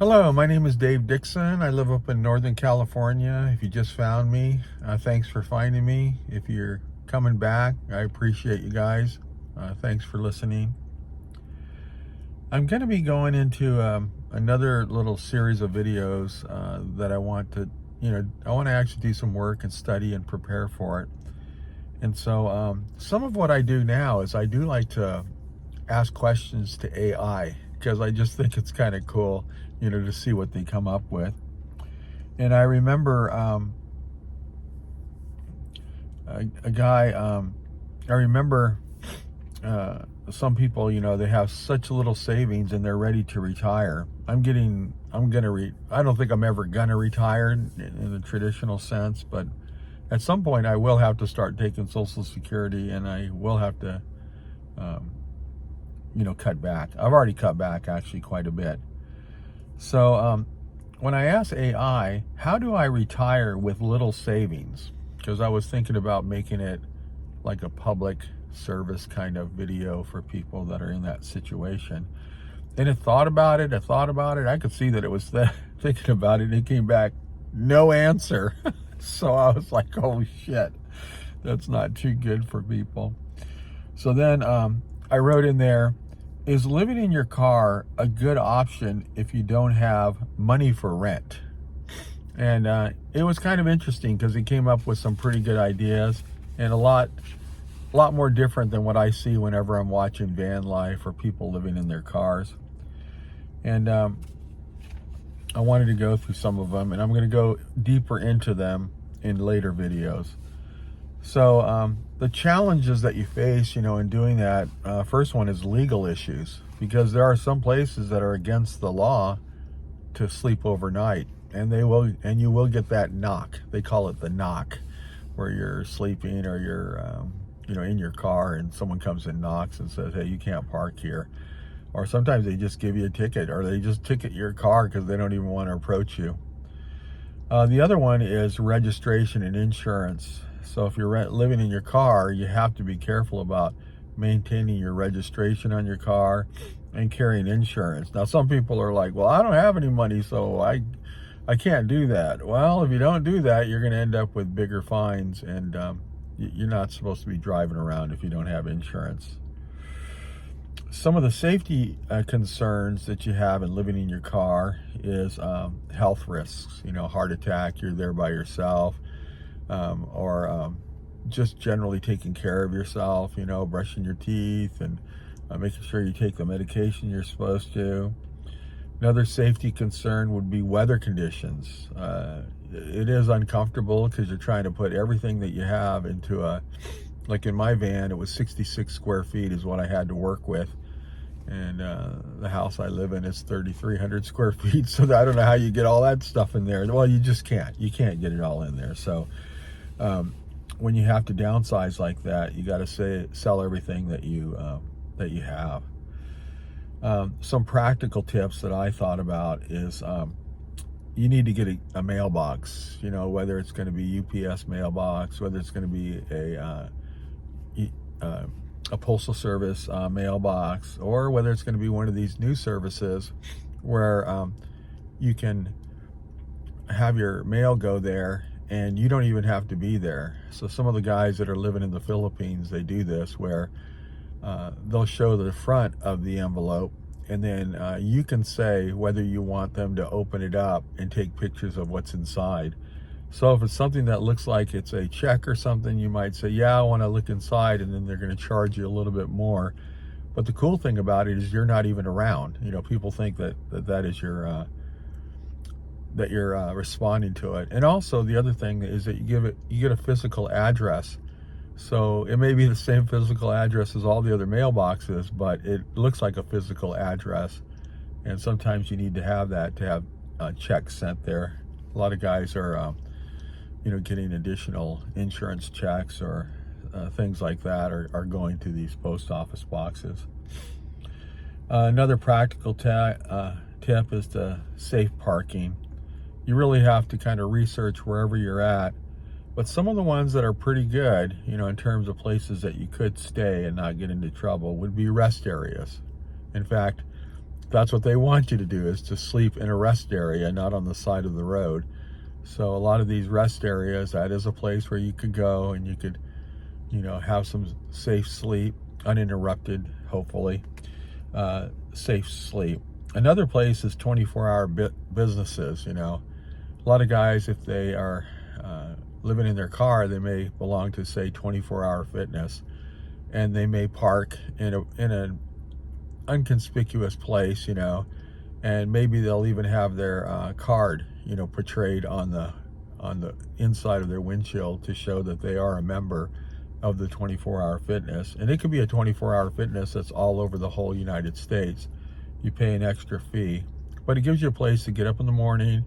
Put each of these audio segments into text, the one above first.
Hello, my name is Dave Dixon. I live up in Northern California. If you just found me, thanks for finding me. If you're coming back, I appreciate you guys. Thanks for listening. I'm going to be going into another little series of videos that I want to, I want to actually do some work and study and prepare for it. And so some of what I do now is I do like to ask questions to AI because I just think it's kind of cool, to see what they come up with. And I remember a guy, I remember some people, they have such little savings and they're ready to retire. I don't think I'm ever gonna retire in the traditional sense, but at some point I will have to start taking Social Security, and I will have to, cut back. I've already cut back actually quite a bit. So when I asked AI, how do I retire with little savings? Because I was thinking about making it like a public service kind of video for people that are in that situation. And I thought about it. I could see that it was thinking about it, and it came back, no answer. So I was like, oh shit, that's not too good for people. So then I wrote in there, is living in your car a good option if you don't have money for rent? And it was kind of interesting because he came up with some pretty good ideas, and a lot more different than what I see whenever I'm watching van life or people living in their cars. And I wanted to go through some of them, and I'm going to go deeper into them in later videos. So the challenges that you face, in doing that, first one is legal issues, because there are some places that are against the law to sleep overnight, and you will get that knock. They call it the knock, where you're sleeping or you're, in your car, and someone comes and knocks and says, hey, you can't park here. Or sometimes they just give you a ticket, or they just ticket your car because they don't even want to approach you. The other one is registration and insurance. So if you're living in your car, you have to be careful about maintaining your registration on your car and carrying insurance. Now, some people are like, well, I don't have any money, so I can't do that. Well, if you don't do that, you're going to end up with bigger fines, and you're not supposed to be driving around if you don't have insurance. Some of the safety concerns that you have in living in your car is health risks. Heart attack, you're there by yourself, or just generally taking care of yourself, brushing your teeth and making sure you take the medication you're supposed to. Another safety concern would be weather conditions. It is uncomfortable because you're trying to put everything that you have into like in my van, it was 66 square feet is what I had to work with. And the house I live in is 3,300 square feet. So I don't know how you get all that stuff in there. Well, you just can't. You can't get it all in there. So when you have to downsize like that, you got to sell everything that you have. Some practical tips that I thought about is you need to get a mailbox. Whether it's going to be UPS mailbox, whether it's going to be a postal service mailbox, or whether it's going to be one of these new services where you can have your mail go there and you don't even have to be there. So some of the guys that are living in the Philippines, they do this where they'll show the front of the envelope, and then you can say whether you want them to open it up and take pictures of what's inside. So if it's something that looks like it's a check or something, you might say, yeah, I want to look inside, and then they're going to charge you a little bit more. But the cool thing about it is you're not even around. People think that is your that you're responding to it. And also the other thing is that you get a physical address. So it may be the same physical address as all the other mailboxes, but it looks like a physical address. And sometimes you need to have that to have checks sent there. A lot of guys are getting additional insurance checks or things like that are going to these post office boxes. Another practical tip is the safe parking. You really have to kind of research wherever you're at, but some of the ones that are pretty good, in terms of places that you could stay and not get into trouble, would be rest areas. In fact, that's what they want you to do, is to sleep in a rest area, not on the side of the road. So a lot of these rest areas, that is a place where you could go and you could, have some safe sleep, uninterrupted, hopefully, safe sleep. Another place is 24-hour businesses. A lot of guys, if they are living in their car, they may belong to, say, 24-hour fitness, and they may park in an inconspicuous place, and maybe they'll even have their card, portrayed on the inside of their windshield to show that they are a member of the 24-hour fitness. And it could be a 24-hour fitness that's all over the whole United States. You pay an extra fee, but it gives you a place to get up in the morning,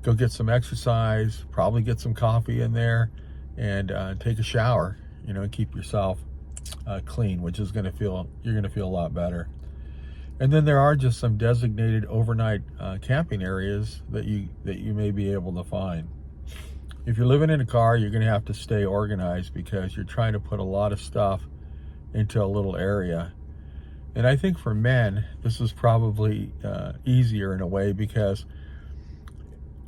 go get some exercise, probably get some coffee in there, and take a shower, and keep yourself clean, which is you're going to feel a lot better. And then there are just some designated overnight camping areas that you may be able to find. If you're living in a car, you're going to have to stay organized, because you're trying to put a lot of stuff into a little area. And I think for men, this is probably easier in a way, because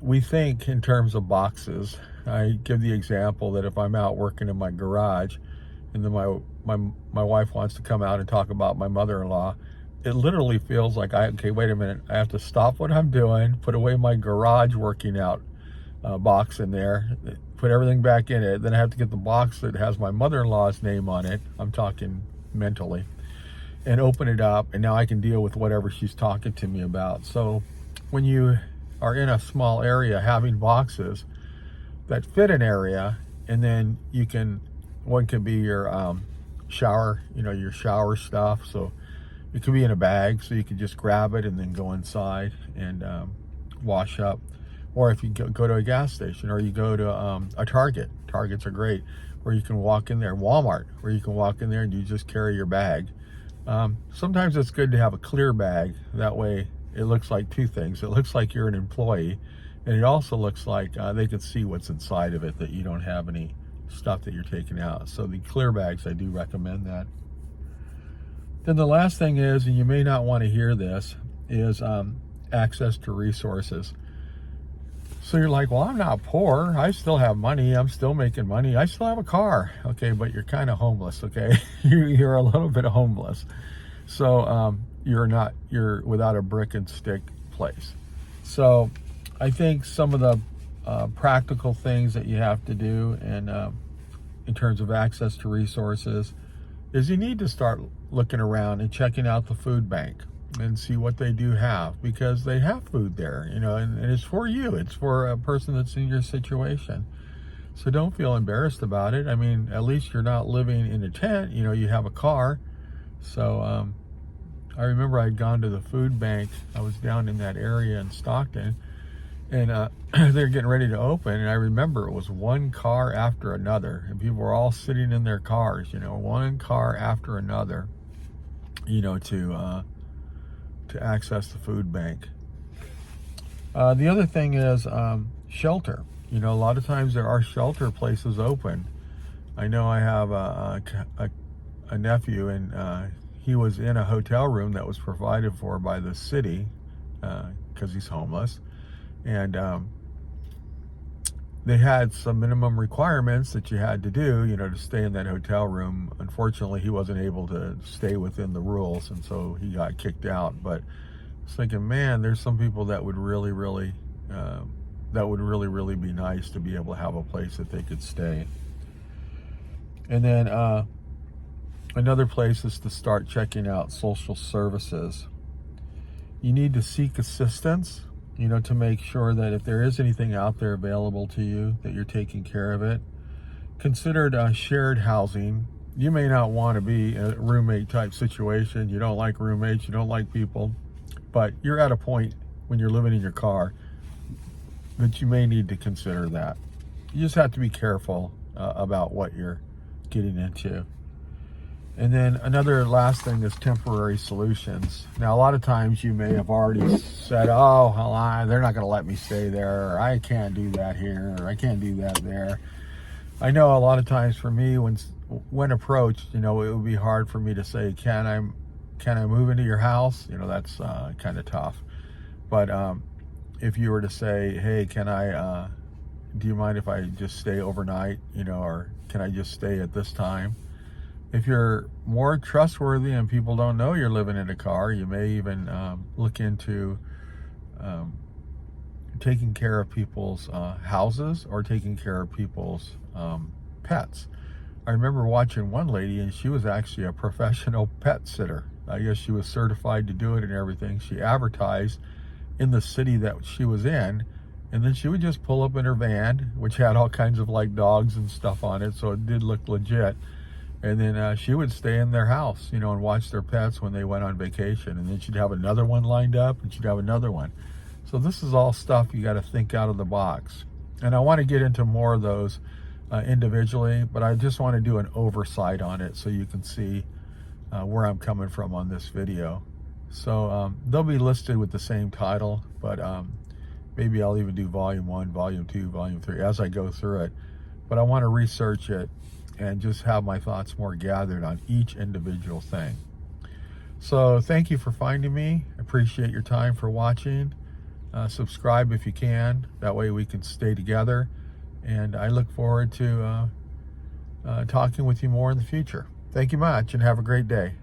we think in terms of boxes. I give the example that if I'm out working in my garage, and then my wife wants to come out and talk about my mother-in-law, it literally feels like, okay, wait a minute, I have to stop what I'm doing, put away my garage working out box in there, put everything back in it, then I have to get the box that has my mother-in-law's name on it, I'm talking mentally, and open it up, and now I can deal with whatever she's talking to me about. So when you are in a small area, having boxes that fit an area, and then one can be your shower, your shower stuff. So it could be in a bag, so you could just grab it and then go inside and wash up. Or if you go to a gas station, or you go to a Target. Targets are great, where you can walk in there. Walmart, where you can walk in there and you just carry your bag. Sometimes it's good to have a clear bag. That way it looks like two things. It looks like you're an employee, and it also looks like they can see what's inside of it, that you don't have any stuff that you're taking out. So the clear bags, I do recommend that. Then the last thing is, and you may not want to hear this, is access to resources. So you're like, well, I'm not poor. I still have money. I'm still making money. I still have a car. Okay, but you're kind of homeless, okay? You're a little bit homeless. So you're without a brick and stick place. So I think some of the practical things that you have to do, and in terms of access to resources, is you need to start looking around and checking out the food bank and see what they do have, because they have food there, and it's for you. It's for a person that's in your situation. So don't feel embarrassed about it. I mean, at least you're not living in a tent, you have a car. So I remember I'd gone to the food bank. I was down in that area in Stockton, and they're getting ready to open, and I remember it was one car after another, and people were all sitting in their cars, one car after another, to access the food bank. The other thing is shelter. A lot of times there are shelter places open. I know I have a nephew, and he was in a hotel room that was provided for by the city, because he's homeless, and they had some minimum requirements that you had to do, to stay in that hotel room. Unfortunately, he wasn't able to stay within the rules, and so he got kicked out. But I was thinking, man, there's some people that would really be nice to be able to have a place that they could stay. And then another place is to start checking out social services. You need to seek assistance, to make sure that if there is anything out there available to you, that you're taking care of it. Considered shared housing. You may not want to be a roommate type situation. You don't like roommates, you don't like people, but you're at a point when you're living in your car that you may need to consider that. You just have to be careful about what you're getting into. And then another last thing is temporary solutions. Now, a lot of times you may have already said, oh, they're not going to let me stay there, or I can't do that here, or I can't do that there. I know a lot of times for me, when approached, it would be hard for me to say, can can I move into your house? You know, that's kind of tough. But if you were to say, hey, can I, do you mind if I just stay overnight? You know, or can I just stay at this time? If you're more trustworthy and people don't know you're living in a car, you may even look into taking care of people's houses or taking care of people's pets. I remember watching one lady, and she was actually a professional pet sitter. I guess she was certified to do it and everything. She advertised in the city that she was in, and then she would just pull up in her van, which had all kinds of like dogs and stuff on it, so it did look legit. And then she would stay in their house, you know, and watch their pets when they went on vacation. And then she'd have another one lined up, and she'd have another one. So this is all stuff you got to think out of the box. And I want to get into more of those individually, but I just want to do an oversight on it so you can see where I'm coming from on this video. So they'll be listed with the same title, but maybe I'll even do volume 1, volume 2, volume 3 as I go through it. But I want to research it and just have my thoughts more gathered on each individual thing. So thank you for finding me. Appreciate your time for watching. Subscribe if you can. That way we can stay together. And I look forward to talking with you more in the future. Thank you much, and have a great day.